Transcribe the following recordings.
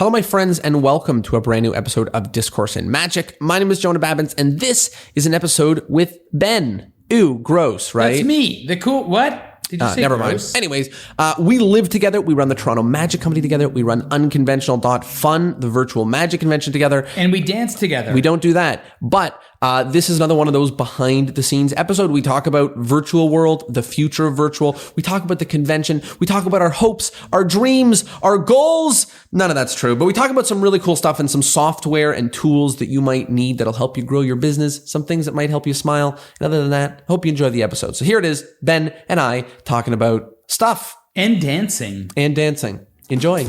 Hello, my friends, and welcome to a brand new episode of Discourse in Magic. My name is Jonah Babbins, and this is an episode with Ben. Ew, gross, right? That's me. The cool, what? Did you say never gross? mind. Anyways, we live together. We run the Toronto Magic Company together. We run Unconventional.fun, the virtual magic convention together. And we dance together. We don't do that. But this is another one of those behind the scenes episode. We talk about virtual world, the future of virtual. We talk about the convention. We talk about our hopes, our dreams, our goals. None of that's true, but we talk about some really cool stuff and some software and tools that you might need that'll help you grow your business, some things that might help you smile. And other than that, hope you enjoy the episode. So here it is, Ben and I talking about stuff. And dancing. And dancing. Enjoy.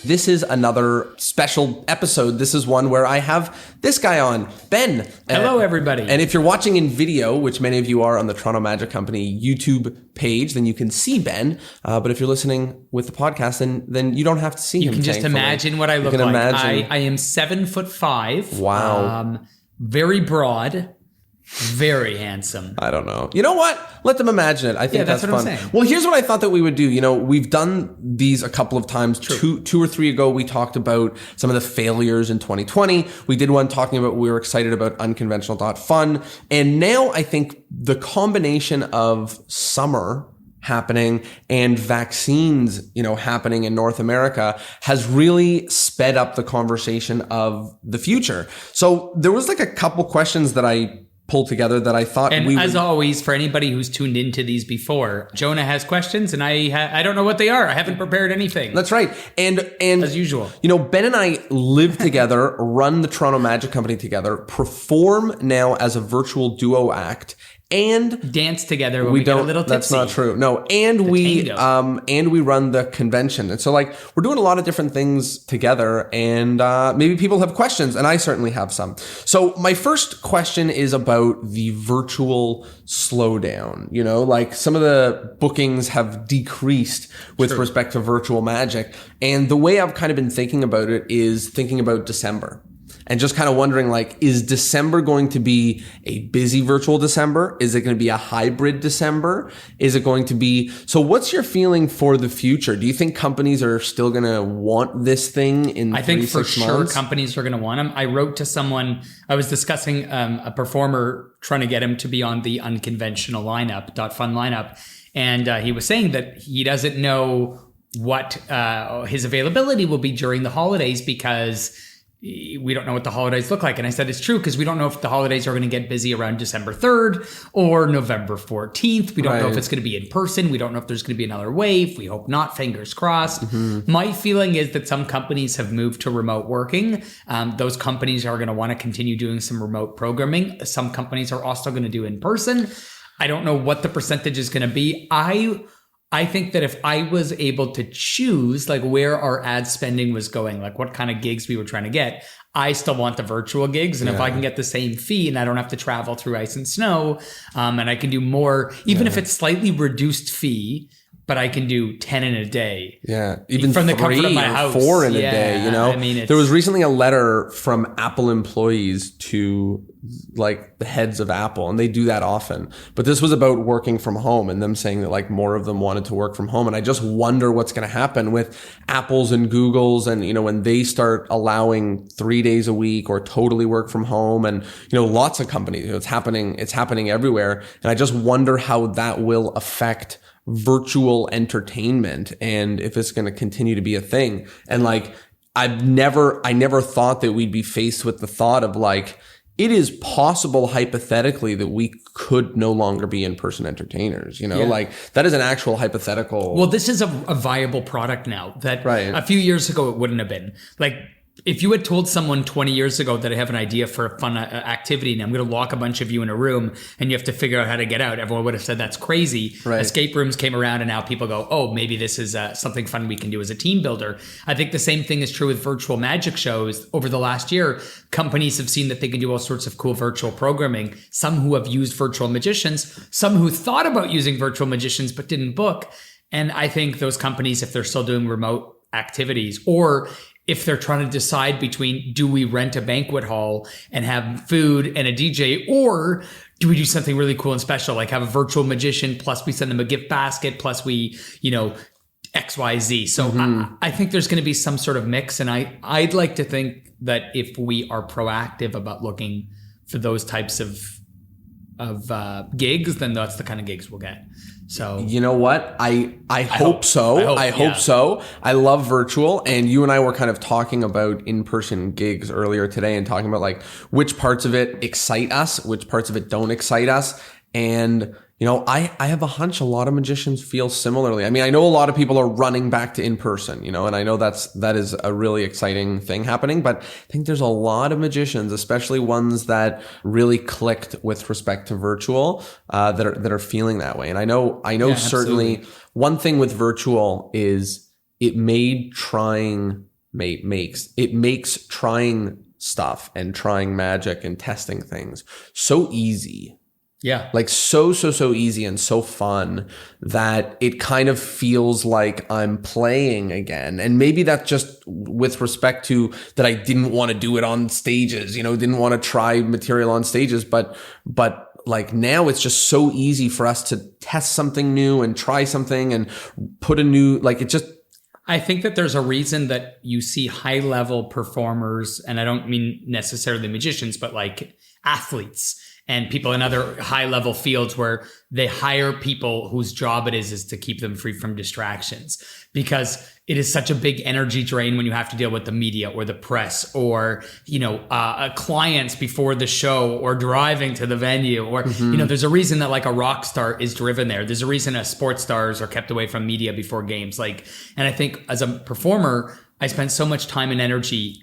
This is another special episode. This is one where I have this guy on, Ben. Hello, everybody. And if you're watching in video, which many of you are on the Toronto Magic Company YouTube page, then you can see Ben. But if you're listening with the podcast, then you don't have to see him. You can just imagine what I look like. Imagine. I am 7'5". Wow. Very broad. Very handsome. I don't know. You know what? Let them imagine it. I think that's what fun. I'm saying. Well, here's what I thought that we would do. You know, we've done these a couple of times. Two or three ago, we talked about some of the failures in 2020. We did one talking about we were excited about Unconventional.fun. And now I think the combination of summer happening and vaccines, happening in North America has really sped up the conversation of the future. So there was like a couple questions that I pulled together that I thought as always, for anybody who's tuned into these before, Jonah has questions and I don't know what they are. I haven't prepared anything. That's right. And as usual, Ben and I live together, run the Toronto Magic Company together, perform now as a virtual duo act, and dance together when we get a little tipsy. That's not true. No, and we run the convention. And so we're doing a lot of different things together, and maybe people have questions, and I certainly have some. So my first question is about the virtual slowdown. Some of the bookings have decreased with respect to virtual magic. And the way I've kind of been thinking about it is thinking about December. And just kind of wondering, is December going to be a busy virtual December? Is it going to be a hybrid December? Is it going to be... So what's your feeling for the future? Do you think companies are still going to want this thing in 3-6 months? I think for sure companies are going to want them. I wrote to someone, I was discussing a performer, trying to get him to be on the Unconventional .fun lineup. And he was saying that he doesn't know what his availability will be during the holidays because we don't know what the holidays look like. And I said, it's true, because we don't know if the holidays are going to get busy around December 3rd or November 14th. We don't know if it's going to be in person. We don't know if there's going to be another wave. We hope not. Fingers crossed. Mm-hmm. My feeling is that some companies have moved to remote working. Those companies are going to want to continue doing some remote programming. Some companies are also going to do in person. I don't know what the percentage is going to be. I think that if I was able to choose where our ad spending was going, what kind of gigs we were trying to get, I still want the virtual gigs. And if I can get the same fee and I don't have to travel through ice and snow, and I can do more, even if it's slightly reduced fee, but I can do 10 in a day. Yeah. Even from the comfort of my house. 4 in a day, I mean, there was recently a letter from Apple employees to the heads of Apple, and they do that often. But this was about working from home and them saying that more of them wanted to work from home. And I just wonder what's going to happen with Apple's and Google's and, when they start allowing 3 days a week or totally work from home, and, lots of companies, it's happening everywhere. And I just wonder how that will affect virtual entertainment and if it's going to continue to be a thing. And I never thought that we'd be faced with the thought of it is possible hypothetically that we could no longer be in-person entertainers, that is an actual hypothetical. Well, this is a viable product now that a few years ago it wouldn't have been. If you had told someone 20 years ago that I have an idea for a fun activity and I'm going to lock a bunch of you in a room and you have to figure out how to get out, everyone would have said that's crazy. Right. Escape rooms came around and now people go, oh, maybe this is something fun we can do as a team builder. I think the same thing is true with virtual magic shows. Over the last year, companies have seen that they can do all sorts of cool virtual programming. Some who have used virtual magicians, some who thought about using virtual magicians but didn't book. And I think those companies, if they're still doing remote activities, or if they're trying to decide between, do we rent a banquet hall and have food and a DJ, or do we do something really cool and special, like have a virtual magician, plus we send them a gift basket, plus we, XYZ. So I think there's going to be some sort of mix. And I'd like to think that if we are proactive about looking for those types of gigs, then that's the kind of gigs we'll get. So you know what? I hope so. I hope so. I love virtual, and you and I were kind of talking about in-person gigs earlier today and talking about like which parts of it excite us, which parts of it don't excite us. And I have a hunch a lot of magicians feel similarly. I mean, I know a lot of people are running back to in-person, and I know that is a really exciting thing happening, but I think there's a lot of magicians, especially ones that really clicked with respect to virtual, that are feeling that way. And I know certainly absolutely. One thing with virtual is it makes trying stuff and trying magic and testing things so easy. Yeah. Like so easy and so fun that it kind of feels like I'm playing again. And maybe that's just with respect to that I didn't want to do it on stages, didn't want to try material on stages, but like now it's just so easy for us to test something new and try something and put a new, like it just. I think that there's a reason that you see high level performers, and I don't mean necessarily magicians, but like athletes and people in other high level fields where they hire people whose job it is to keep them free from distractions, because it is such a big energy drain when you have to deal with the media or the press or, clients before the show or driving to the venue or, there's a reason that like a rock star is driven there. There's a reason sports stars are kept away from media before games. And I think as a performer, I spent so much time and energy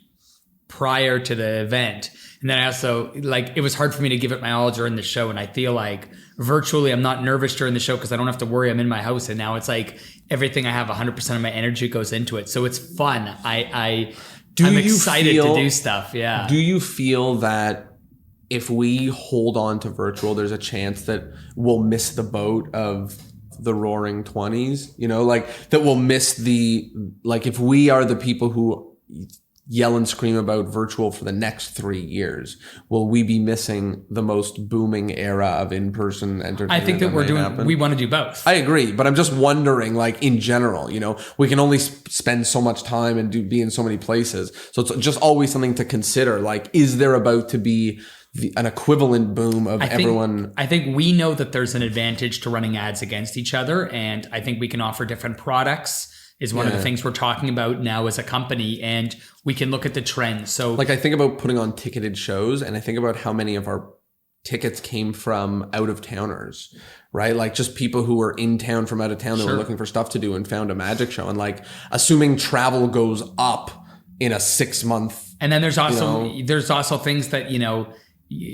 prior to the event. And then I also it was hard for me to give it my all during the show. And I feel like virtually I'm not nervous during the show because I don't have to worry. I'm in my house. And now it's like everything I have, 100% of my energy goes into it. So it's fun. I'm excited to do stuff. Yeah. Do you feel that if we hold on to virtual, there's a chance that we'll miss the boat of the roaring 20s, that we'll miss if we are the people who yell and scream about virtual for the next 3 years, will we be missing the most booming era of in-person entertainment? I think that we want to do both. I agree, but I'm just wondering, in general, we can only spend so much time and be in so many places. So it's just always something to consider. Is there about to be an equivalent boom of everyone? I think we know that there's an advantage to running ads against each other. And I think we can offer different products is one of the things we're talking about now as a company, and we can look at the trends. So I think about putting on ticketed shows, and I think about how many of our tickets came from out of towners, right? Just people who were in town from out of town that were looking for stuff to do and found a magic show. And assuming travel goes up in a 6 month. And then there's also things that,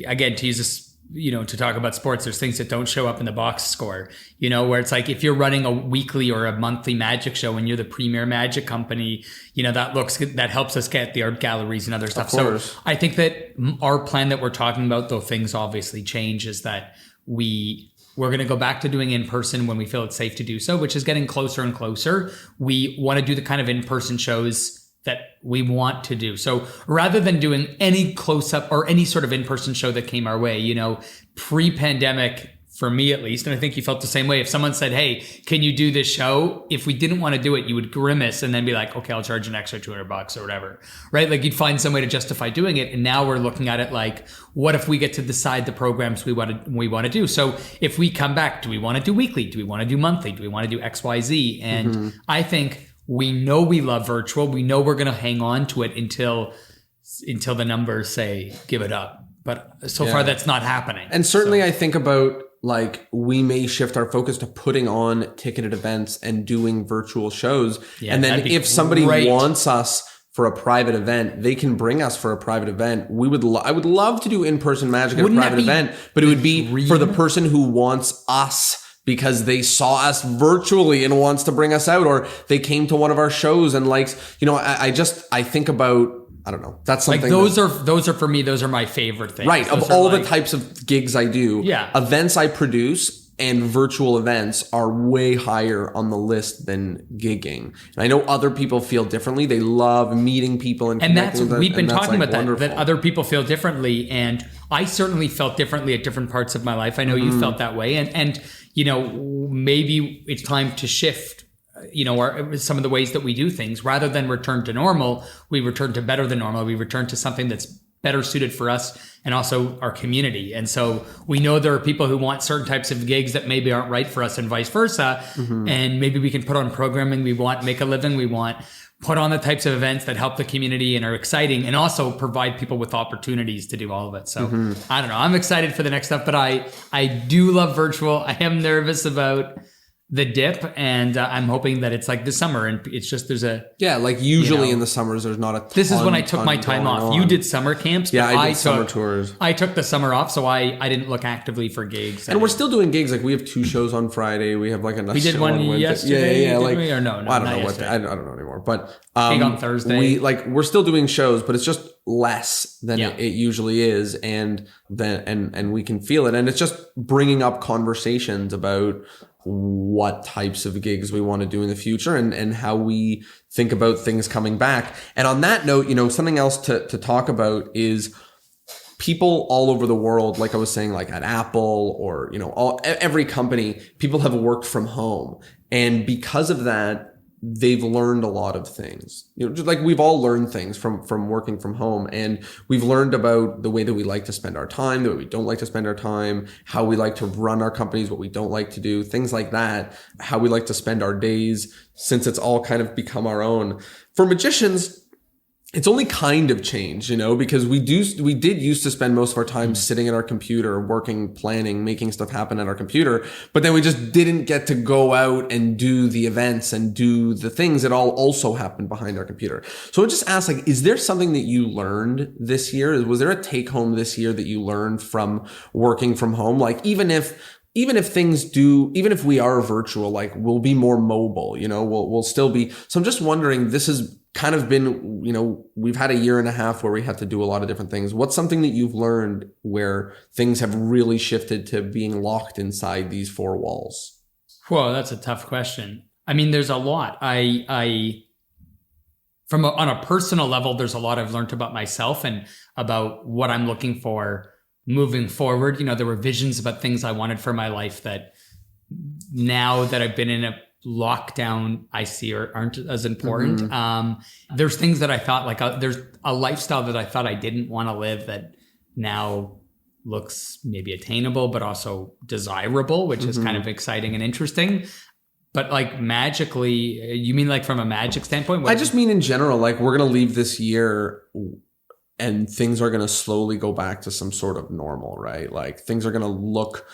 again, to use this, to talk about sports, there's things that don't show up in the box score, where it's like if you're running a weekly or a monthly magic show and you're the premier magic company, that helps us get the art galleries and other stuff. So I think that our plan that we're talking about, though things obviously change, is that we're going to go back to doing in person when we feel it's safe to do so, which is getting closer and closer. We want to do the kind of in-person shows that we want to do. So rather than doing any close-up or any sort of in-person show that came our way, pre-pandemic, for me at least, and I think you felt the same way. If someone said, hey, can you do this show? If we didn't want to do it, you would grimace and then be like, okay, I'll charge an extra $200 or whatever, right? You'd find some way to justify doing it. And now we're looking at it what if we get to decide the programs we want to do? So if we come back, do we want to do weekly? Do we want to do monthly? Do we want to do XYZ? And I think we know we love virtual. We know we're going to hang on to it until the numbers say give it up. But so far that's not happening. And certainly I think about we may shift our focus to putting on ticketed events and doing virtual shows. Yeah, and then if somebody wants us for a private event, they can bring us for a private event. I would love to do in-person magic at a private event, but it would be for the person who wants us because they saw us virtually and wants to bring us out, or they came to one of our shows and I think about, I don't know. That's something those are for me, those are my favorite things. Right. Of all the types of gigs I do, events I produce and virtual events are way higher on the list than gigging. And I know other people feel differently. They love meeting people and that's with them, we've been talking like about that other people feel differently, and I certainly felt differently at different parts of my life. I know you felt that way, and you know, maybe it's time to shift, you know, some of the ways that we do things. Rather than return to normal, we return to better than normal. We return to something that's better suited for us and also our community. And so we know there are people who want certain types of gigs that maybe aren't right for us and vice versa. And maybe we can put on programming we want, make a living we want, put on the types of events that help the community and are exciting, and also provide people with opportunities to do all of it. So I don't know. I'm excited for the next stuff, but I do love virtual. I am nervous about the dip, and I'm hoping that it's like this summer, and it's just there's a like usually in the summers there's not a ton, this is when I took my time off. on. You did summer camps, but I did summer tours. I took the summer off, so I didn't look actively for gigs. And we're still doing gigs. Like we have 2 shows on Friday. We have like another. We did one yesterday. Yeah. Like or no, I don't know what I don't know anymore. But gig on Thursday. We're still doing shows, but it's just less than it usually is, and we can feel it, and it's just bringing up conversations about what types of gigs we want to do in the future and how we think about things coming back. And on that note, you know, something else to talk about is people all over the world, like I was saying, like at Apple or, you know, every company, people have worked from home. And because of that, they've learned a lot of things, you know, just like we've all learned things from working from home, and we've learned about the way that we like to spend our time, the way we don't like to spend our time, how we like to run our companies, what we don't like to do, things like that, how we like to spend our days, since it's all kind of become our own. For magicians, it's only kind of changed, you know, because we did used to spend most of our time sitting at our computer, working, planning, making stuff happen at our computer, but then we just didn't get to go out and do the events and do the things that all also happened behind our computer. So I just asked, like, is there something that you learned this year? Was there a take home this year that you learned from working from home? Like, even if we are virtual, like we'll be more mobile, you know, we'll still be. So I'm just wondering, this has kind of been, you know, we've had a year and a half where we have to do a lot of different things. What's something that you've learned where things have really shifted to being locked inside these 4 walls? Whoa, that's a tough question. I mean, there's a lot. On a personal level, there's a lot I've learned about myself and about what I'm looking for moving forward. You know, there were visions about things I wanted for my life that now that I've been in a lockdown, I see aren't as important. There's things that I thought, like there's a lifestyle that I thought I didn't want to live that now looks maybe attainable, but also desirable, which is kind of exciting and interesting. But like magically, you mean like from a magic standpoint? I just mean in general, like we're going to leave this year and things are going to slowly go back to some sort of normal, right? Like things are going to look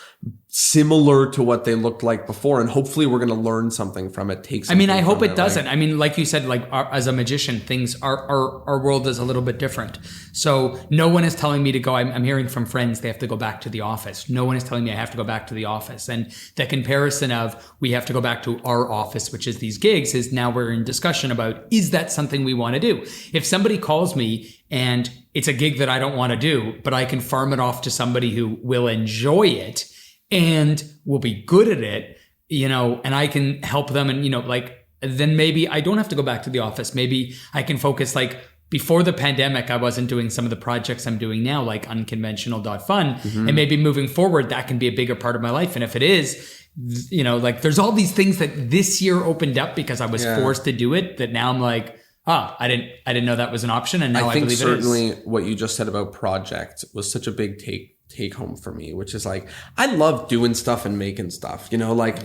similar to what they looked like before. And hopefully we're going to learn something from it. I hope it doesn't. Like, I mean, like you said, like as a magician, our world is a little bit different. So no one is telling me to go. I'm hearing from friends, they have to go back to the office. No one is telling me I have to go back to the office. And the comparison of we have to go back to our office, which is these gigs, is now we're in discussion about, is that something we want to do? If somebody calls me and it's a gig that I don't want to do, but I can farm it off to somebody who will enjoy it and will be good at it, you know, and I can help them, and, you know, like, then maybe I don't have to go back to the office. Maybe I can focus, like before the pandemic, I wasn't doing some of the projects I'm doing now, like Unconventional.fun. And maybe moving forward, that can be a bigger part of my life. And if it is, you know, like there's all these things that this year opened up because I was forced to do it, that now I'm like, I didn't know that was an option, and now I believe certainly it is. What you just said about project was such a big take home for me, which is like, I love doing stuff and making stuff, you know, like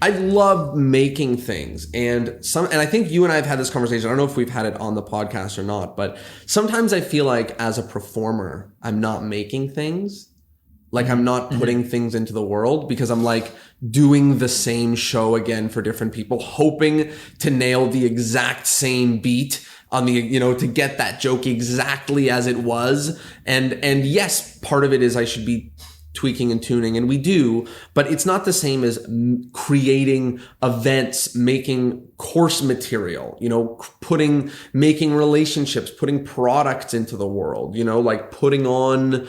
I love making things, and I think you and I have had this conversation. I don't know if we've had it on the podcast or not, but sometimes I feel like as a performer, I'm not making things. Like I'm not putting things into the world because I'm like doing the same show again for different people, hoping to nail the exact same beat on the, you know, to get that joke exactly as it was. And yes, part of it is I should be tweaking and tuning, and we do, but it's not the same as creating events, making course material, you know, making relationships, putting products into the world, you know, like putting on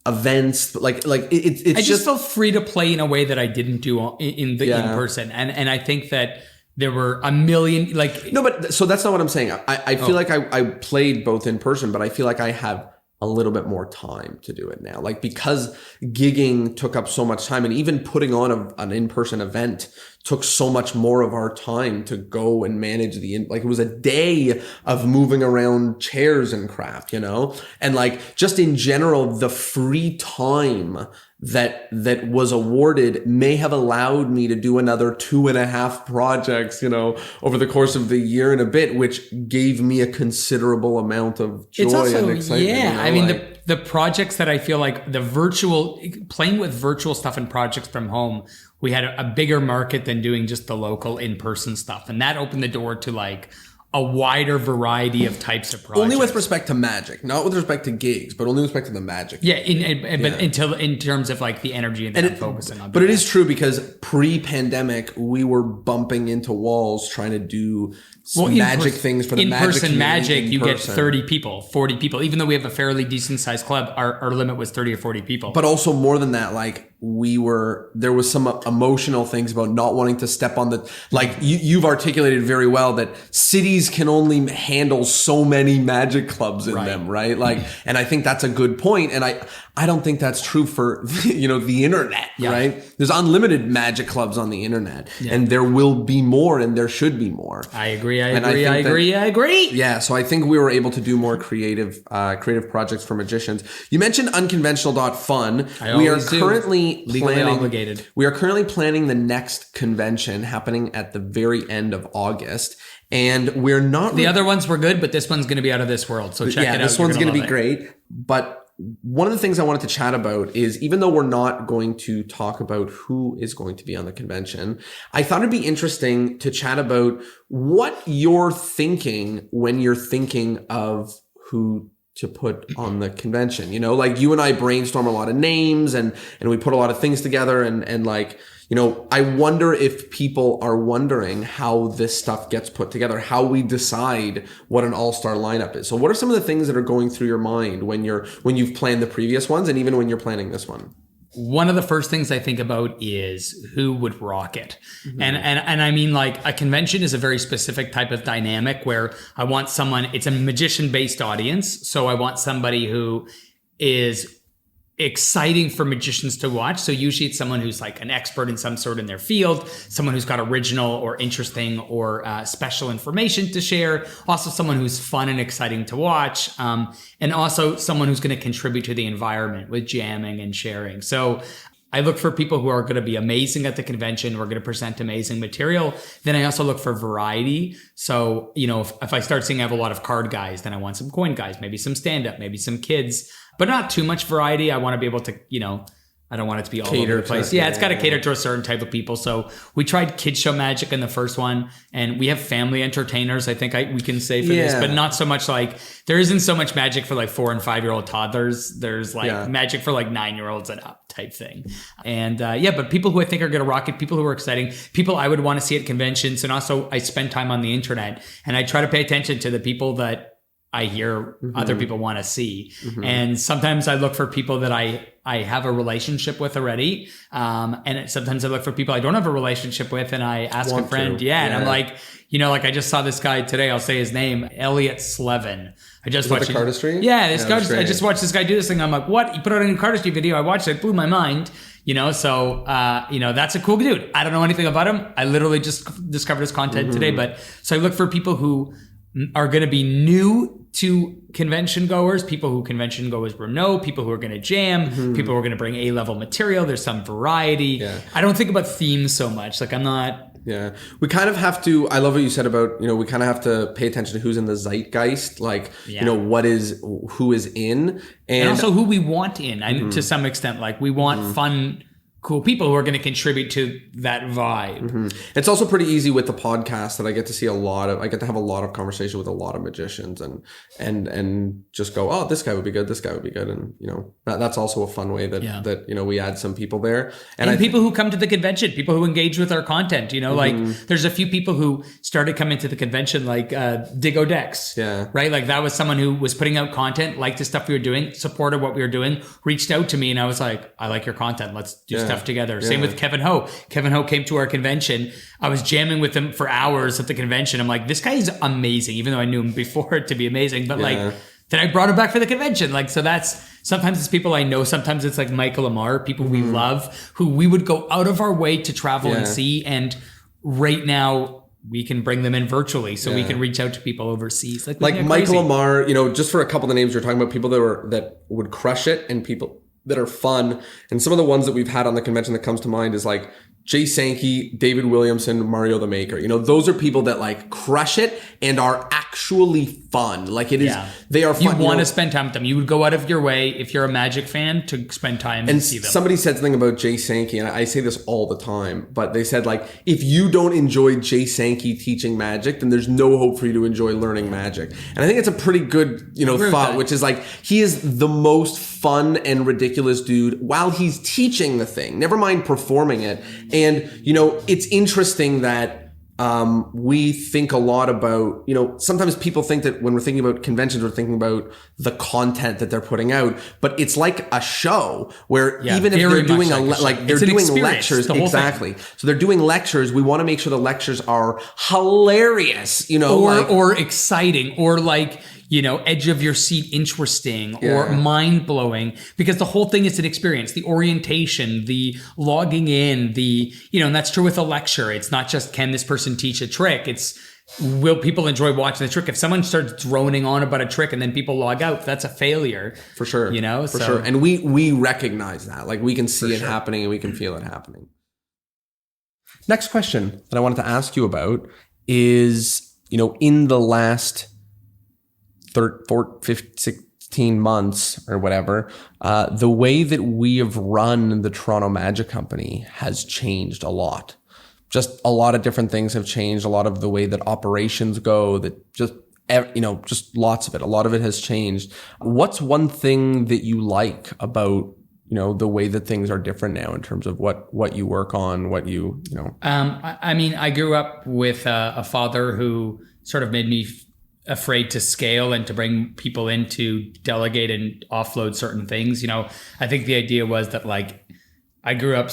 events, it's I just felt free to play in a way that I didn't do in person, and I think that there were a million no, but so that's not what I'm saying. I feel like I played both in person, but I feel like I have a little bit more time to do it now, because gigging took up so much time, and even putting on an in-person event took so much more of our time to go and manage it was a day of moving around chairs and crap, and just in general, the free time that was awarded may have allowed me to do another 2.5 projects, over the course of the year and a bit, which gave me a considerable amount of joy and excitement. Yeah, I mean, the projects that I feel like playing with virtual stuff and projects from home, we had a bigger market than doing just the local in-person stuff. And that opened the door to a wider variety of types of projects. Only with respect to magic, not with respect to gigs, but only with respect to the magic. Yeah, but in terms of the energy and focusing on. But it is true, because pre-pandemic, we were bumping into walls trying to do magic things for the magic community. In-person magic, you get 30 people, 40 people. Even though we have a fairly decent-sized club, our limit was 30 or 40 people. But also more than that, there was some emotional things about not wanting to step on you've articulated very well that cities can only handle so many magic clubs in them, right? And I think that's a good point. And I don't think that's true for, the internet, right? There's unlimited magic clubs on the internet, and there will be more, and there should be more. I agree. I agree. Yeah. So I think we were able to do more creative projects for magicians. You mentioned Unconventional.fun. We are currently legally obligated. We are currently planning the next convention happening at the very end of August. And we're not... The other ones were good, but this one's going to be out of this world. So check it out. This one's going to be great. But one of the things I wanted to chat about is, even though we're not going to talk about who is going to be on the convention, I thought it'd be interesting to chat about what you're thinking when you're thinking of who to put on the convention. You and I brainstorm a lot of names and we put a lot of things together, and I wonder if people are wondering how this stuff gets put together, how we decide what an all-star lineup is. So what are some of the things that are going through your mind when you've planned the previous ones, and even when you're planning this one? One of the first things I think about is who would rock it. Mm-hmm. And I mean, a convention is a very specific type of dynamic where I want someone, it's a magician based audience. So I want somebody who is exciting for magicians to watch. So usually it's someone who's an expert in some sort in their field, someone who's got original or interesting or special information to share, also someone who's fun and exciting to watch, and also someone who's going to contribute to the environment with jamming and sharing. So I look for people who are going to be amazing at the convention, who are going to present amazing material. Then I also look for variety. So, if I start seeing I have a lot of card guys, then I want some coin guys, maybe some stand-up, maybe some kids, but not too much variety. I want to be able to, I don't want it to be all over the place. It's got to cater to a certain type of people. So we tried Kid Show Magic in the first one, and we have family entertainers, I think we can say for this, but not so much there isn't so much magic for 4 and 5-year-old toddlers. There's magic for 9-year-olds and up type thing. And but people who I think are going to rock it, people who are exciting, people I would want to see at conventions. And also I spend time on the internet, and I try to pay attention to the people that I hear other people want to see. Mm-hmm. And sometimes I look for people that I have a relationship with already. And sometimes I look for people I don't have a relationship with, and I ask a friend. And I'm I just saw this guy today. I'll say his name, Elliot Slevin. I just watched the cardistry. Yeah, I just watched this guy do this thing. I'm like, what? He put out a new cardistry video. I watched it. Blew my mind. So that's a cool dude. I don't know anything about him. I literally just discovered his content today. But so I look for people who are going to be new to convention goers, people who convention goers will know, people who are going to jam, people who are going to bring A-level material. There's some variety. Yeah. I don't think about themes so much. I'm not... Yeah. We kind of have to, I love what you said about, we kind of have to pay attention to who's in the zeitgeist, who is in. And also who we want in, to some extent. We want fun, cool people who are going to contribute to that vibe. Mm-hmm. It's also pretty easy with the podcast that I get to see I get to have a lot of conversation with a lot of magicians and just go, oh, this guy would be good. This guy would be good. And, that's also a fun way that we add some people there. And people who come to the convention, people who engage with our content, like there's a few people who started coming to the convention, like Digo Dex, right? Like that was someone who was putting out content, liked the stuff we were doing, supported what we were doing, reached out to me, and I was like, I like your content. Let's do stuff together. Same with Kevin Ho. Kevin Ho came to our convention. I was jamming with him for hours at the convention. I'm like, this guy is amazing, even though I knew him before to be amazing. But then I brought him back for the convention. Like, so sometimes it's people I know. Sometimes it's like Michael Amar, people we love, who we would go out of our way to travel and see. And right now we can bring them in virtually, so we can reach out to people overseas. Like Michael Amar, just for a couple of the names you're talking about, people that would crush it and people that are fun. And some of the ones that we've had on the convention that comes to mind is like Jay Sankey, David Williamson, Mario the Maker. Those are people that like crush it and are actually fun. Like it is, they are fun. You want to spend time with them. You would go out of your way, if you're a Magic fan, to spend time and see them. Somebody said something about Jay Sankey, and I say this all the time, but they said like, if you don't enjoy Jay Sankey teaching Magic, then there's no hope for you to enjoy learning Magic. And I think it's a pretty good, thought, which is like, he is the most fun and ridiculous dude while he's teaching the thing, never mind performing it. And, it's interesting that we think a lot about, sometimes people think that when we're thinking about conventions, we're thinking about the content that they're putting out, but it's like a show where even if they're doing they're doing lectures, exactly. So they're doing lectures. We want to make sure the lectures are hilarious, or exciting, or like, edge of your seat interesting, or mind blowing, because the whole thing is an experience. The orientation, the logging in, and that's true with a lecture. It's not just, can this person teach a trick? It's, will people enjoy watching the trick? If someone starts droning on about a trick and then people log out, that's a failure. For sure. For sure. And we recognize that. Like we can see it happening and we can feel it happening. Next question that I wanted to ask you about is, in the last 16 months or whatever, the way that we have run the Toronto Magic Company has changed a lot. Just a lot of different things have changed. A lot of the way that operations go, that just lots of it. A lot of it has changed. What's one thing that you like about, the way that things are different now in terms of what you work on, what you. I grew up with a father who sort of made me afraid to scale and to bring people in to delegate and offload certain things. I think the idea was that like, I grew up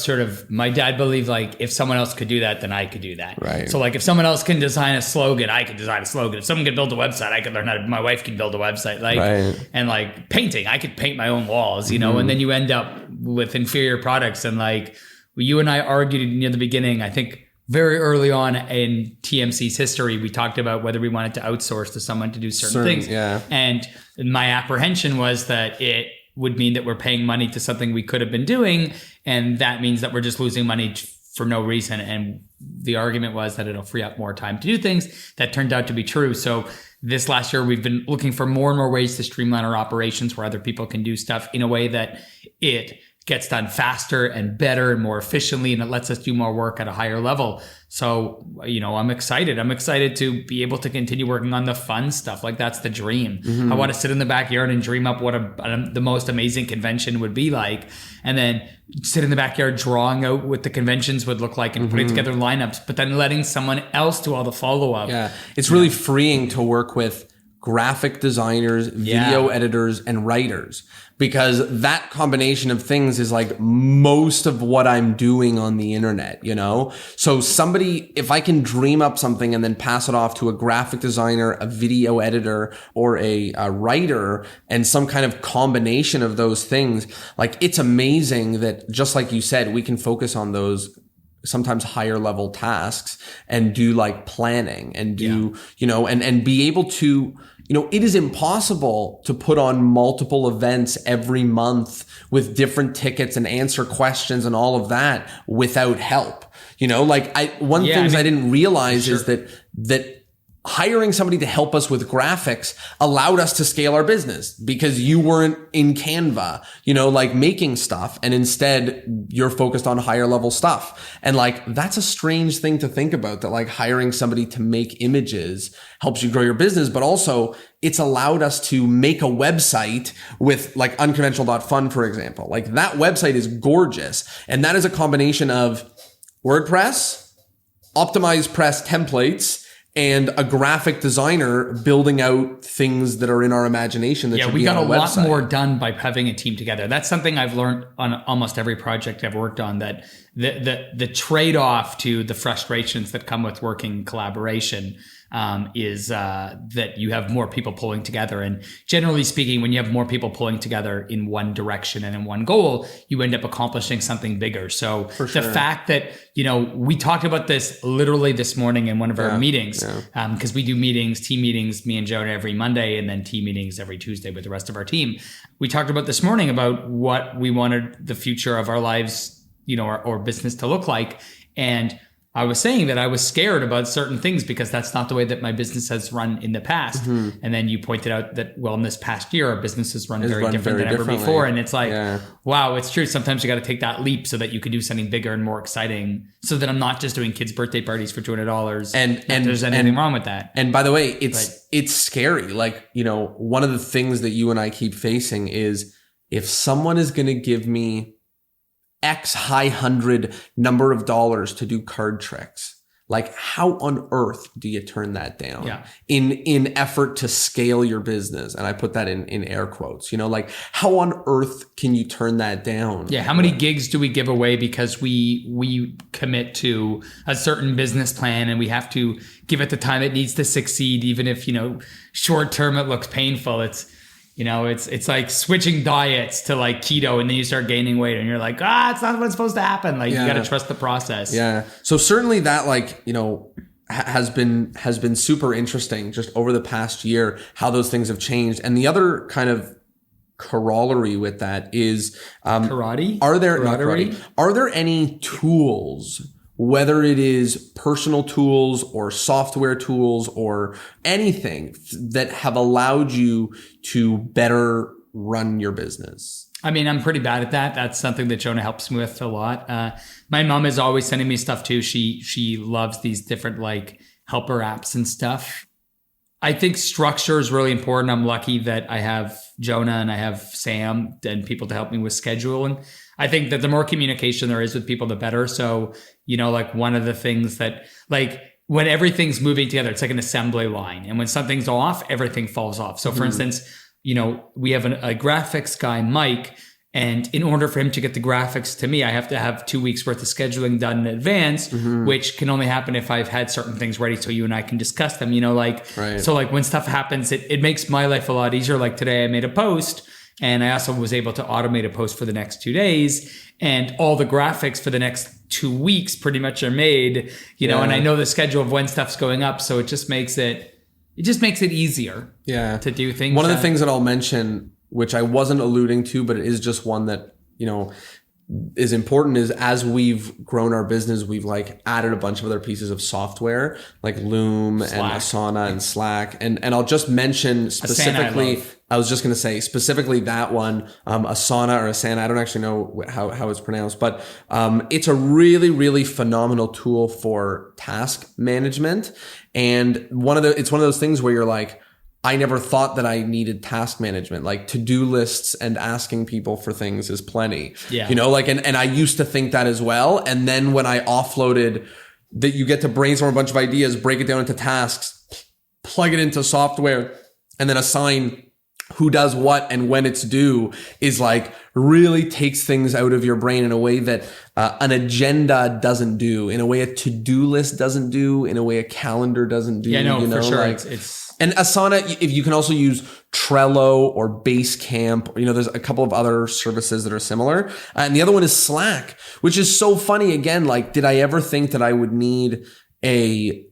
my dad believed like, if someone else could do that, then I could do that. Right. So like, if someone else can design a slogan, I could design a slogan. If someone could build a website, I could learn how to, my wife can build a website. Like, and like painting, I could paint my own walls, and then you end up with inferior products. And like, you and I argued near the beginning, I think, very early on in TMC's history, we talked about whether we wanted to outsource to someone to do certain things. Yeah. And my apprehension was that it would mean that we're paying money to something we could have been doing. And that means that we're just losing money for no reason. And the argument was that it'll free up more time to do things. That turned out to be true. So this last year, we've been looking for more and more ways to streamline our operations where other people can do stuff in a way that it gets done faster and better and more efficiently, and it lets us do more work at a higher level. So, I'm excited. I'm excited to be able to continue working on the fun stuff. Like, that's the dream. I want to sit in the backyard and dream up what the most amazing convention would be like, and then sit in the backyard drawing out what the conventions would look like and putting together lineups, but then letting someone else do all the follow-up. Yeah, it's really freeing to work with graphic designers, video editors, and writers, because that combination of things is like most of what I'm doing on the internet, So if I can dream up something and then pass it off to a graphic designer, a video editor, or a writer, and some kind of combination of those things, like, it's amazing that, just like you said, we can focus on those sometimes higher level tasks and do like planning and do, and be able to, it is impossible to put on multiple events every month with different tickets and answer questions and all of that without help. One thing I didn't realize is that hiring somebody to help us with graphics allowed us to scale our business because you weren't in Canva, like making stuff. And instead you're focused on higher level stuff. And like, that's a strange thing to think about, that like hiring somebody to make images helps you grow your business. But also it's allowed us to make a website with like Unconventional.fun, for example. Like that website is gorgeous. And that is a combination of WordPress, optimized press templates, and a graphic designer building out things that are in our imagination that should be on a website. We got a lot more done by having a team together. That's something I've learned on almost every project I've worked on, that the trade-off to the frustrations that come with working in collaboration is that you have more people pulling together. And generally speaking, when you have more people pulling together in one direction and in one goal, you end up accomplishing something bigger. So the fact that, we talked about this literally this morning in one of our meetings, because we do meetings, team meetings, me and Jonah every Monday, and then team meetings every Tuesday with the rest of our team. We talked about this morning about what we wanted the future of our lives, or business to look like. And I was saying that I was scared about certain things because that's not the way that my business has run in the past. Mm-hmm. And then you pointed out that, well, in this past year, our business has run very different than ever before. And it's like, wow, it's true. Sometimes you got to take that leap so that you can do something bigger and more exciting, so that I'm not just doing kids' birthday parties for $200. And there's anything wrong with that. And by the way, it's scary. Like, one of the things that you and I keep facing is, if someone is going to give me X high hundred number of dollars to do card tricks, like how on earth do you turn that down in effort to scale your business? And I put that in air quotes, like how on earth can you turn that down? Yeah. How many gigs do we give away because we commit to a certain business plan and we have to give it the time it needs to succeed, even if, short term it looks painful. It's like switching diets to like keto, and then you start gaining weight and you're like, it's not what's supposed to happen. Like you got to trust the process. Yeah. So certainly that has been super interesting just over the past year, how those things have changed. And the other kind of corollary with that is, are there any tools, whether it is personal tools or software tools or anything, that have allowed you to better run your business? I mean, I'm pretty bad at that. That's something that Jonah helps me with a lot. My mom is always sending me stuff too. She loves these different like helper apps and stuff. I think structure is really important. I'm lucky that I have Jonah and I have Sam and people to help me with scheduling. I think that the more communication there is with people, the better. So, like one of the things that, like, when everything's moving together, it's like an assembly line. And when something's off, everything falls off. So for instance, we have a graphics guy, Mike, and in order for him to get the graphics to me, I have to have 2 weeks worth of scheduling done in advance, which can only happen if I've had certain things ready so you and I can discuss them, So like when stuff happens, it makes my life a lot easier. Like today I made a post, and I also was able to automate a post for the next 2 days, and all the graphics for the next 2 weeks pretty much are made, and I know the schedule of when stuff's going up. So it just makes it easier to do things. One of the things that I'll mention, which I wasn't alluding to, but it is just one that, is important, is as we've grown our business, we've like added a bunch of other pieces of software like Loom and Asana and Slack. And I'll just mention specifically, I was just going to say specifically that one, Asana or Asana. I don't actually know how it's pronounced, but it's a really, really phenomenal tool for task management. And it's one of those things where you're like, I never thought that I needed task management. Like to-do lists and asking people for things is plenty. Yeah. And I used to think that as well. And then when I offloaded that you get to brainstorm a bunch of ideas, break it down into tasks, plug it into software, and then assign who does what and when it's due, is like really takes things out of your brain in a way that an agenda doesn't do, in a way a to-do list doesn't do, in a way a calendar doesn't do. Yeah, no, for sure. Like, and Asana, if you can also use Trello or Basecamp, there's a couple of other services that are similar. And the other one is Slack, which is so funny. Again, like, did I ever think that I would need a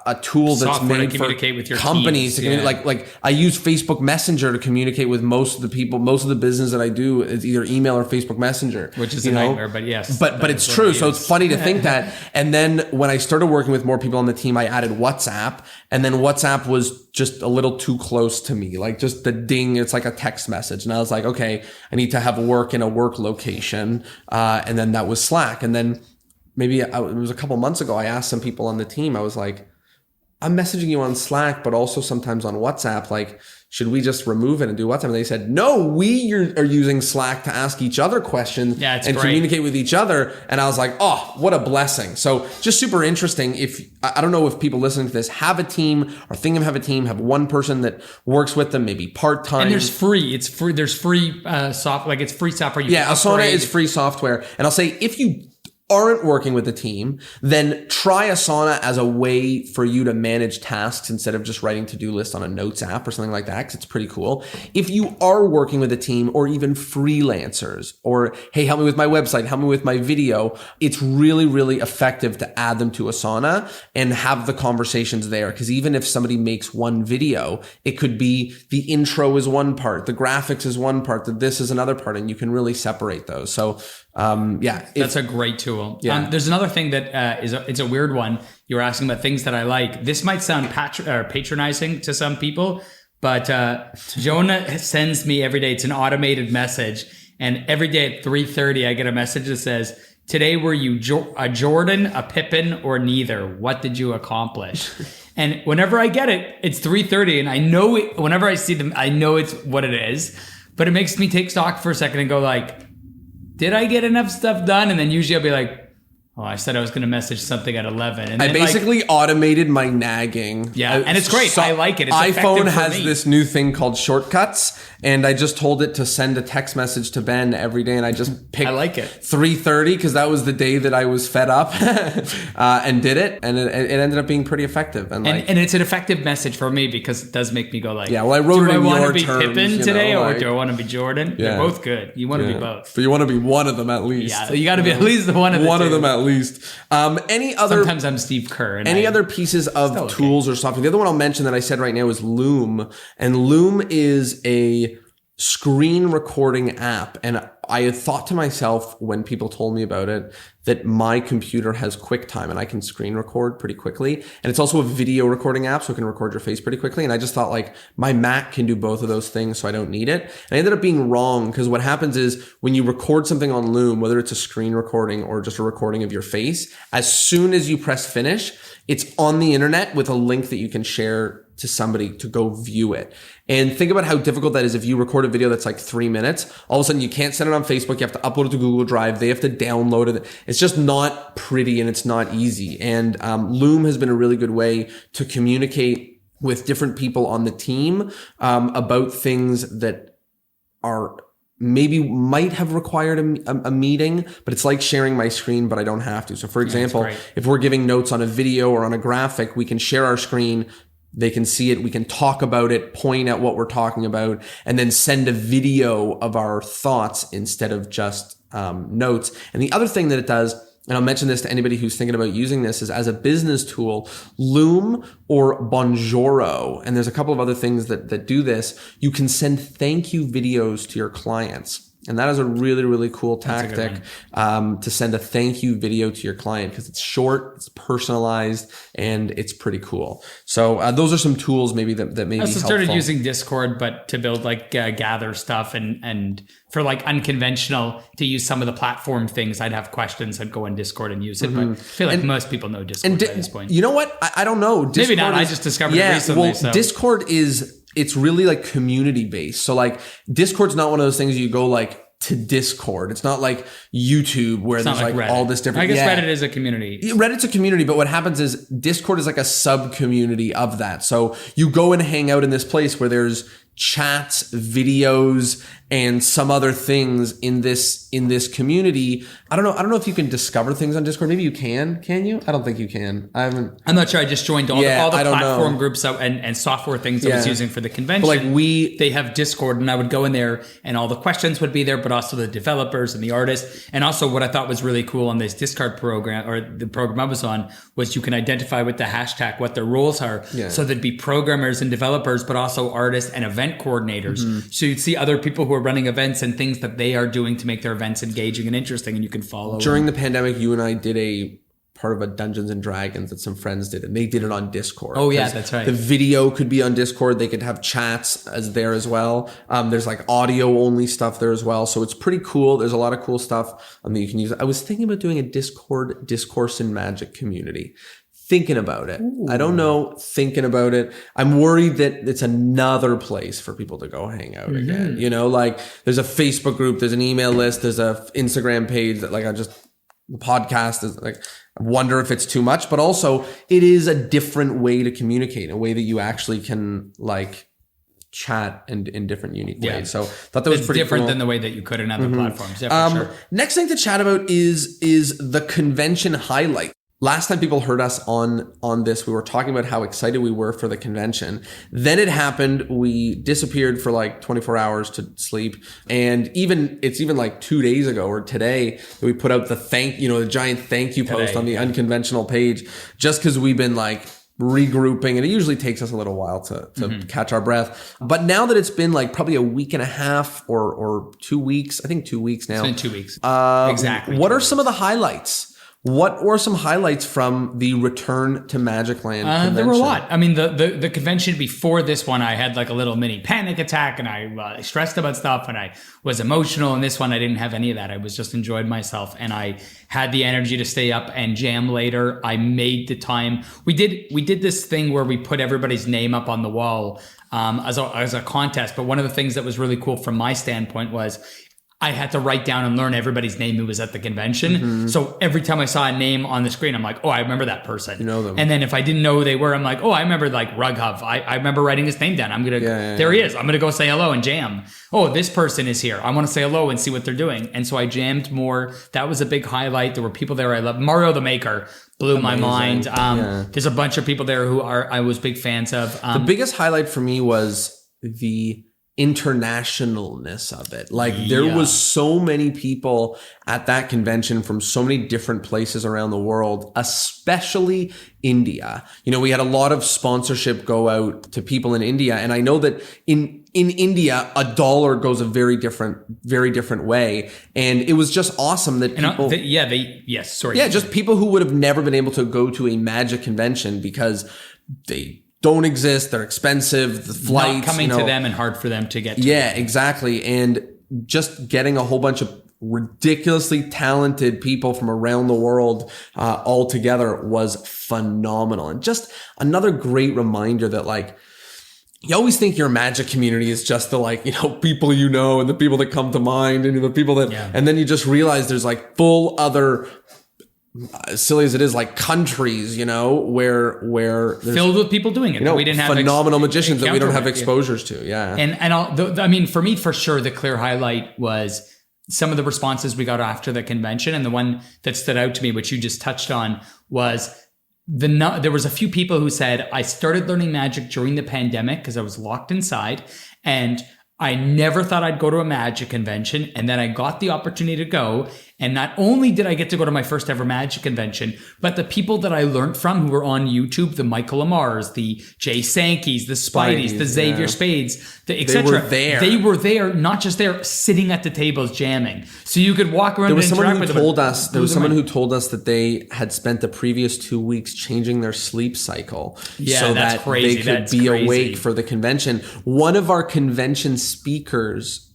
a tool that's software made to communicate with your companies teams. like I use Facebook Messenger to communicate with most of the people. Most of the business that I do is either email or Facebook Messenger, which is a nightmare, but yes, but it's true. So it's funny to think that. And then when I started working with more people on the team, I added WhatsApp, and then WhatsApp was just a little too close to me, like just the ding. It's like a text message, and I was like, okay, I need to have work in a work location, and then that was Slack, and then maybe it was a couple months ago, I asked some people on the team, I was like, I'm messaging you on Slack, but also sometimes on WhatsApp. Like, should we just remove it and do WhatsApp? And they said, no, we are using Slack to ask each other questions and communicate with each other. And I was like, oh, what a blessing. So just super interesting. I don't know if people listening to this have a team or think of have a team, have one person that works with them, maybe part-time. And there's free. It's free. There's free software. Like it's free software. Asana is free software. And I'll say, if you aren't working with a team, then try Asana as a way for you to manage tasks instead of just writing to-do lists on a notes app or something like that, because it's pretty cool. If you are working with a team or even freelancers, or, hey, help me with my website, help me with my video, it's really, really effective to add them to Asana and have the conversations there. Because even if somebody makes one video, it could be the intro is one part, the graphics is one part, the this is another part, and you can really separate those. So that's a great tool. Yeah. There's another thing that it's a weird one. You were asking about things that I like. This might sound patronizing to some people, but Jonah sends me every day. It's an automated message, and every day at 3:30, I get a message that says, "Today were you a Jordan, a Pippen, or neither? What did you accomplish?" And whenever I get it, it's 3:30, and I know it, whenever I see them, I know it's what it is. But it makes me take stock for a second and go like, did I get enough stuff done? And then usually I'll be like, oh, I said I was going to message something at 11. And I basically automated my nagging. Yeah, and it's great. I like it. It's iPhone has this new thing called shortcuts, and I just told it to send a text message to Ben every day, and I just picked 3:30 because that was the day that I was fed up and did it, and it ended up being pretty effective. And it's an effective message for me because it does make me go like, yeah, well, I wrote it in your terms. Do I want to be Pippen today, or do I want to be Jordan? Yeah. They're both good. You want to be both. But you want to be one of them at least. Yeah, you got to be at least one of them at least. Any other? Sometimes I'm Steve Kerr. Any other pieces of tools or software? The other one I'll mention that I said right now is Loom, and Loom is a screen recording app. And I had thought to myself when people told me about it that my computer has QuickTime and I can screen record pretty quickly. And it's also a video recording app, so it can record your face pretty quickly. And I just thought like my Mac can do both of those things, so I don't need it. And I ended up being wrong, because what happens is when you record something on Loom, whether it's a screen recording or just a recording of your face, as soon as you press finish, it's on the internet with a link that you can share to somebody to go view it. And think about how difficult that is. If you record a video that's like 3 minutes, all of a sudden you can't send it on Facebook. You have to upload it to Google Drive. They have to download it. It's just not pretty and it's not easy. And Loom has been a really good way to communicate with different people on the team about things that are maybe might have required a meeting, but it's like sharing my screen, but I don't have to. So for example, if we're giving notes on a video or on a graphic, we can share our screen. They can see it. We can talk about it, point at what we're talking about, and then send a video of our thoughts instead of just notes. And the other thing that it does, and I'll mention this to anybody who's thinking about using this, is as a business tool, Loom or Bonjoro, and there's a couple of other things that do this, you can send thank you videos to your clients. And that is a really, really cool tactic to send a thank you video to your client, because it's short, it's personalized, and it's pretty cool. So those are some tools maybe that may be helpful. I started using Discord, but to build like gather stuff and for like Unconventional, to use some of the platform things, I'd have questions, I'd go on Discord and use it. But I feel like most people know Discord by this point. You know what? I don't know. Discord maybe not. I just discovered it recently. Well, Discord it's really like community based. So like Discord's not one of those things you go like to Discord. It's not like YouTube where there's like all this different. I guess Reddit is a community. Reddit's a community, but what happens is Discord is like a sub community of that. So you go and hang out in this place where there's chats, videos, and some other things in this community. I don't know if you can discover things on Discord. Maybe you can. Can you? I don't think you can. I'm not sure. I just joined all the platform groups and software things I was using for the convention. But they have Discord, and I would go in there, and all the questions would be there, but also the developers and the artists. And also, what I thought was really cool on this Discord program, or the program I was on, was you can identify with the hashtag what their roles are. Yeah. So there'd be programmers and developers, but also artists and event coordinators. Mm-hmm. So you'd see other people who are running events and things that they are doing to make their events engaging and interesting, and you can follow. During the pandemic, you and I did a part of a Dungeons and Dragons that some friends did, and they did it on Discord. Oh yeah, that's right. The video could be on Discord. They could have chats as well. There's like audio only stuff there as well. So it's pretty cool. There's a lot of cool stuff that you can use. I was thinking about doing a Discord Discourse in Magic community. Thinking about it. Ooh. I don't know. Thinking about it. I'm worried that it's another place for people to go hang out again. You know, like there's a Facebook group, there's an email list, there's a Instagram page that the podcast is like, I wonder if it's too much, but also it is a different way to communicate, a way that you actually can like chat in different unique ways. So thought that was pretty different cool. than the way that you could in other platforms. Yeah, for sure. Next thing to chat about is the convention highlight. Last time people heard us on this, we were talking about how excited we were for the convention. Then it happened. We disappeared for like 24 hours to sleep. And it's even like 2 days ago or today that we put out the giant thank you post on the Unconventional page, just because we've been like regrouping, and it usually takes us a little while to catch our breath. But now that it's been like probably a week and a half or 2 weeks, I think 2 weeks now. It's been 2 weeks. Exactly. What are some of the highlights? What were some highlights from the Return to Magic Land convention? There were a lot. I mean, the convention before this one, I had like a little mini panic attack, and I stressed about stuff, and I was emotional. And this one, I didn't have any of that. I was just enjoyed myself, and I had the energy to stay up and jam later. I made the time. We did this thing where we put everybody's name up on the wall as a contest. But one of the things that was really cool from my standpoint was I had to write down and learn everybody's name who was at the convention. Mm-hmm. So every time I saw a name on the screen, I'm like, oh, I remember that person. You know them. And then if I didn't know who they were, I'm like, oh, I remember like Rughuv. I remember writing his name down. I'm going to, there he is. I'm going to go say hello and jam. Oh, this person is here. I want to say hello and see what they're doing. And so I jammed more. That was a big highlight. There were people there I love. Mario the Maker blew my mind. There's a bunch of people there who I was big fans of. The biggest highlight for me was the internationalness of it. Like there was so many people at that convention from so many different places around the world, especially India. You know, we had a lot of sponsorship go out to people in India. And I know that in India, a dollar goes a very different way. And it was just awesome that people... just people who would have never been able to go to a Magic convention because they don't exist. They're expensive. The flights, not coming to them and hard for them to get to. Yeah, exactly. And just getting a whole bunch of ridiculously talented people from around the world all together was phenomenal. And just another great reminder that like, you always think your Magic community is just the like, you know, people you know and the people that come to mind and the people that, and then you just realize there's like full other, as silly as it is, like countries, you know, where filled with people doing it. You know, we didn't have phenomenal magicians that we don't have exposures to. Yeah. I mean, for me, for sure, the clear highlight was some of the responses we got after the convention. And the one that stood out to me, which you just touched on, was there was a few people who said, I started learning Magic during the pandemic because I was locked inside, and I never thought I'd go to a Magic convention. And then I got the opportunity to go. And not only did I get to go to my first ever Magic convention, but the people that I learned from who were on YouTube, the Michael Amars, the Jay Sankeys, the Spideys, the Xavier Spades, the etc. They were there, not just there, sitting at the tables jamming. So you could walk around and interact with them. There was someone who told us that they had spent the previous 2 weeks changing their sleep cycle so that they could be awake for the convention. One of our convention speakers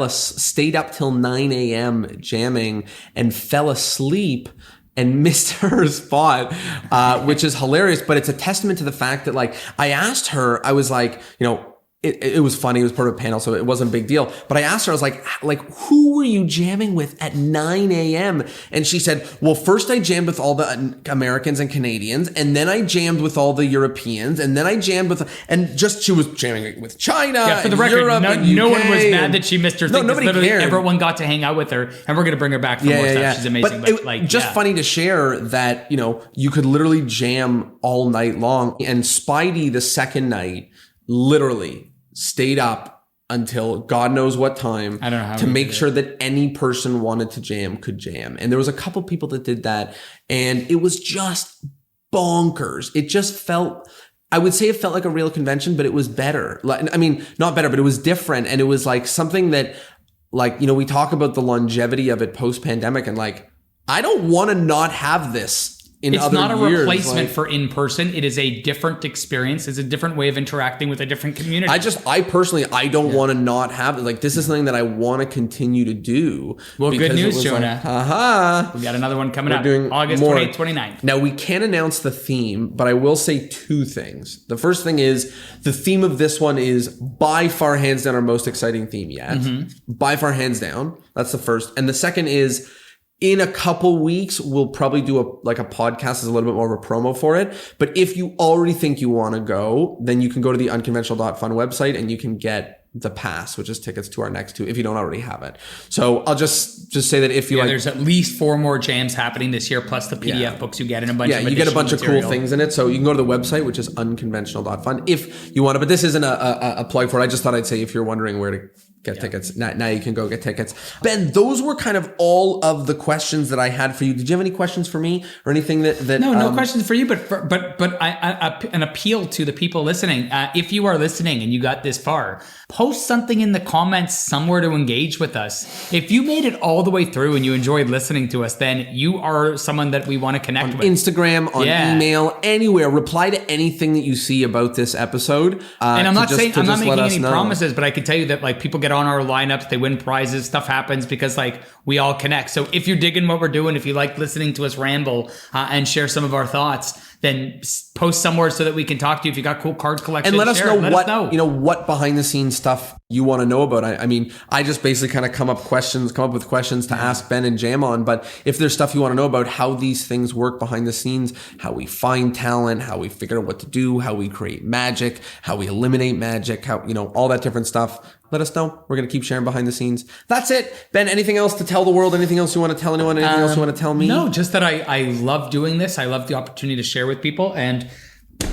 stayed up till 9 a.m. jamming and fell asleep and missed her spot, which is hilarious. But it's a testament to the fact that, like, I asked her, I was like, you know, it was funny. It was part of a panel, so it wasn't a big deal. But I asked her, I was like, who were you jamming with at 9 a.m.? And she said, well, first I jammed with all the Americans and Canadians, and then I jammed with all the Europeans, and then I jammed with, and just she was jamming with China. Yeah, for the record, Europe, no one was mad that she missed her thing. Nobody cared. Everyone got to hang out with her, and we're going to bring her back for more stuff. She's amazing. But funny to share that, you could literally jam all night long. And Spidey, the second night, literally stayed up until God knows what time to make sure that any person wanted to jam could jam. And there was a couple people that did that, and it was just bonkers. It just felt, I would say it felt like a real convention, but it was better. I mean, not better, but it was different. And it was like something that, we talk about the longevity of it post-pandemic, and I don't want to not have this. It's not a replacement for in-person. It is a different experience. It's a different way of interacting with a different community. I personally don't want to not have it. This is something that I want to continue to do. Well, good news, Jonah. We got another one coming up August 28th, 29th. Now, we can't announce the theme, but I will say two things. The first thing is the theme of this one is by far, hands down, our most exciting theme yet. Mm-hmm. By far, hands down. That's the first. And the second is, in a couple weeks, we'll probably do a podcast as a little bit more of a promo for it. But if you already think you want to go, then you can go to the Unconventional.fun website and you can get the pass, which is tickets to our next two, if you don't already have it. So I'll just say that if you there's at least 4 more jams happening this year, plus the PDF books you get and a bunch of you get a bunch of cool things in it. So you can go to the website, which is unconventional.fun, if you want to. But this isn't a plug for it. I just thought I'd say if you're wondering where to get tickets, now you can go get tickets. Ben, those were kind of all of the questions that I had for you. Did you have any questions for me or anything that no questions for you, but an appeal to the people listening. If you are listening and you got this far, post something in the comments somewhere to engage with us. If you made it all the way through and you enjoyed listening to us, then you are someone that we want to connect with. Instagram, on email, anywhere. Reply to anything that you see about this episode. And I'm not making any promises, but I can tell you that people get on our lineups, they win prizes, stuff happens because we all connect. So if you're digging what we're doing, if you like listening to us ramble and share some of our thoughts, then post somewhere so that we can talk to you. If you got cool card collection, and let us know what behind the scenes stuff you want to know about. I mean, I just basically kind of come up with questions to ask Ben and Jam on. But if there's stuff you want to know about how these things work behind the scenes, how we find talent, how we figure out what to do, how we create magic, how we eliminate magic, how all that different stuff, let us know. We're going to keep sharing behind the scenes. That's it. Ben, anything else to tell the world? Anything else you want to tell anyone? Anything else you want to tell me? No, just that I love doing this. I love the opportunity to share with people. And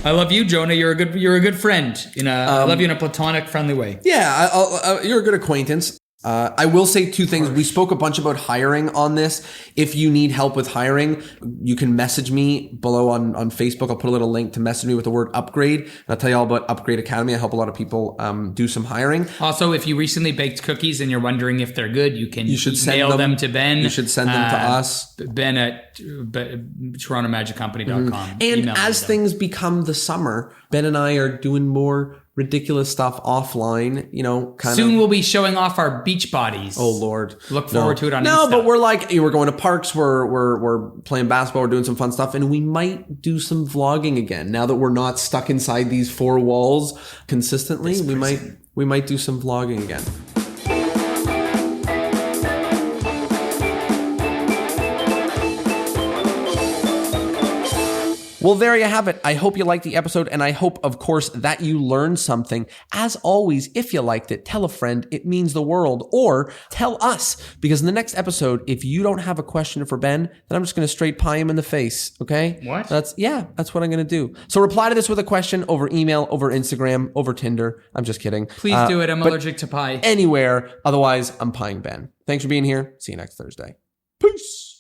I love you, Jonah. You're a good friend. I love you in a platonic, friendly way. Yeah, you're a good acquaintance. I will say two things. We spoke a bunch about hiring on this. If you need help with hiring, you can message me below on Facebook. I'll put a little link to message me with the word upgrade. And I'll tell you all about Upgrade Academy. I help a lot of people do some hiring. Also, if you recently baked cookies and you're wondering if they're good, you should mail them to Ben. You should send them to us. Ben at TorontoMagicCompany.com. And as things become the summer, Ben and I are doing more ridiculous stuff offline, Soon we'll be showing off our beach bodies. Oh Lord. Look forward to it on Insta. No, but we're going to parks, we're playing basketball, we're doing some fun stuff, and we might do some vlogging again. Now that we're not stuck inside these 4 walls consistently, we might do some vlogging again. Well, there you have it. I hope you liked the episode, and I hope, of course, that you learned something. As always, if you liked it, tell a friend. It means the world. Or tell us, because in the next episode, if you don't have a question for Ben, then I'm just going to straight pie him in the face, okay? What? That's what I'm going to do. So reply to this with a question over email, over Instagram, over Tinder. I'm just kidding. Please do it. I'm allergic to pie. Anywhere. Otherwise, I'm pieing Ben. Thanks for being here. See you next Thursday. Peace.